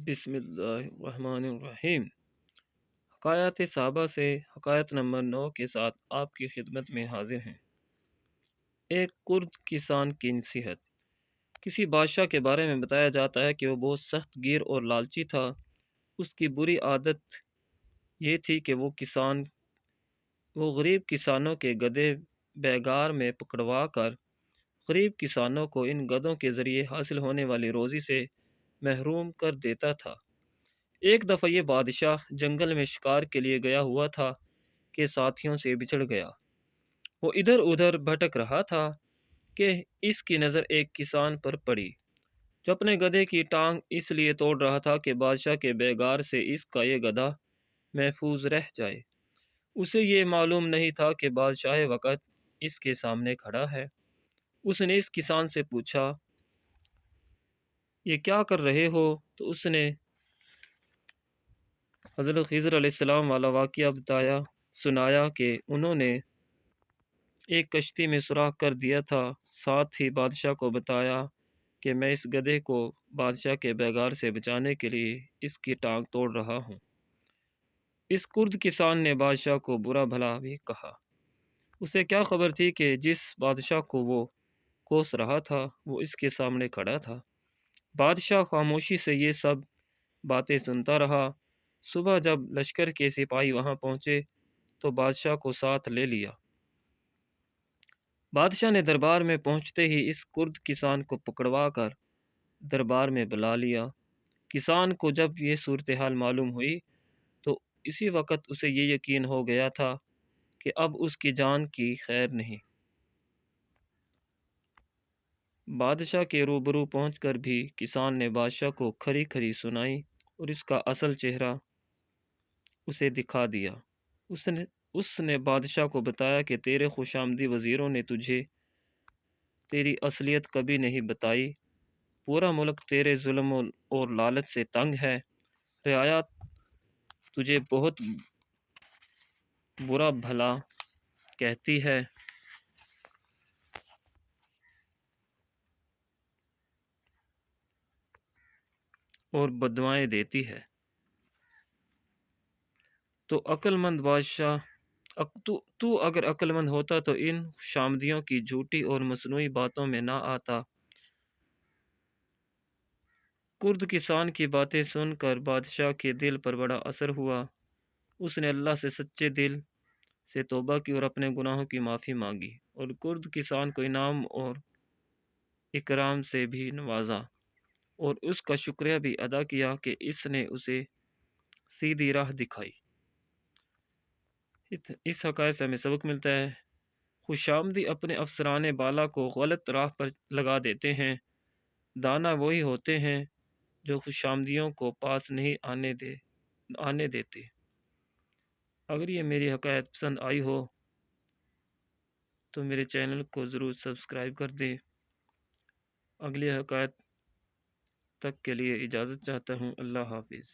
بسم اللہ الرحمن الرحیم۔ حکایات صحابہ سے حکایت نمبر 9 کے ساتھ آپ کی خدمت میں حاضر ہیں۔ ایک کرد کسان کی نصیحت۔ کسی بادشاہ کے بارے میں بتایا جاتا ہے کہ وہ بہت سخت گیر اور لالچی تھا۔ اس کی بری عادت یہ تھی کہ وہ غریب کسانوں کے گدھے بیگار میں پکڑوا کر غریب کسانوں کو ان گدھوں کے ذریعے حاصل ہونے والی روزی سے محروم کر دیتا تھا۔ ایک دفعہ یہ بادشاہ جنگل میں شکار کے لیے گیا ہوا تھا کہ ساتھیوں سے بچھڑ گیا۔ وہ ادھر ادھر بھٹک رہا تھا کہ اس کی نظر ایک کسان پر پڑی جو اپنے گدھے کی ٹانگ اس لیے توڑ رہا تھا کہ بادشاہ کے بیگار سے اس کا یہ گدھا محفوظ رہ جائے۔ اسے یہ معلوم نہیں تھا کہ بادشاہ وقت اس کے سامنے کھڑا ہے۔ اس نے اس کسان سے پوچھا، یہ کیا کر رہے ہو؟ تو اس نے حضرت خضر علیہ السلام والا واقعہ سنایا کہ انہوں نے ایک کشتی میں سوراخ کر دیا تھا، ساتھ ہی بادشاہ کو بتایا کہ میں اس گدھے کو بادشاہ کے بیگار سے بچانے کے لیے اس کی ٹانگ توڑ رہا ہوں۔ اس کرد کسان نے بادشاہ کو برا بھلا بھی کہا۔ اسے کیا خبر تھی کہ جس بادشاہ کو وہ کوس رہا تھا وہ اس کے سامنے کھڑا تھا۔ بادشاہ خاموشی سے یہ سب باتیں سنتا رہا۔ صبح جب لشکر کے سپاہی وہاں پہنچے تو بادشاہ کو ساتھ لے لیا۔ بادشاہ نے دربار میں پہنچتے ہی اس کرد کسان کو پکڑوا کر دربار میں بلا لیا۔ کسان کو جب یہ صورتحال معلوم ہوئی تو اسی وقت اسے یہ یقین ہو گیا تھا کہ اب اس کی جان کی خیر نہیں۔ بادشاہ کے روبرو پہنچ کر بھی کسان نے بادشاہ کو کھری کھری سنائی اور اس کا اصل چہرہ اسے دکھا دیا۔ اس نے بادشاہ کو بتایا کہ تیرے خوش آمدی وزیروں نے تجھے تیری اصلیت کبھی نہیں بتائی۔ پورا ملک تیرے ظلم اور لالچ سے تنگ ہے۔ رعایا تجھے بہت برا بھلا کہتی ہے اور بددعائیں دیتی ہے۔ تو اگر عقل مند ہوتا تو ان خوشامدیوں کی جھوٹی اور مصنوعی باتوں میں نہ آتا۔ کرد کسان کی باتیں سن کر بادشاہ کے دل پر بڑا اثر ہوا۔ اس نے اللہ سے سچے دل سے توبہ کی اور اپنے گناہوں کی معافی مانگی اور کرد کسان کو انعام اور اکرام سے بھی نوازا اور اس کا شکریہ بھی ادا کیا کہ اس نے اسے سیدھی راہ دکھائی۔ اس حکایت سے ہمیں سبق ملتا ہے، خوش آمدی اپنے افسرانے بالا کو غلط راہ پر لگا دیتے ہیں۔ دانا وہی ہوتے ہیں جو خوش آمدیوں کو پاس نہیں آنے دیتے۔ اگر یہ میری حکایت پسند آئی ہو تو میرے چینل کو ضرور سبسکرائب کر دیں۔ اگلی حکایت تک کے لیے اجازت چاہتا ہوں۔ اللہ حافظ۔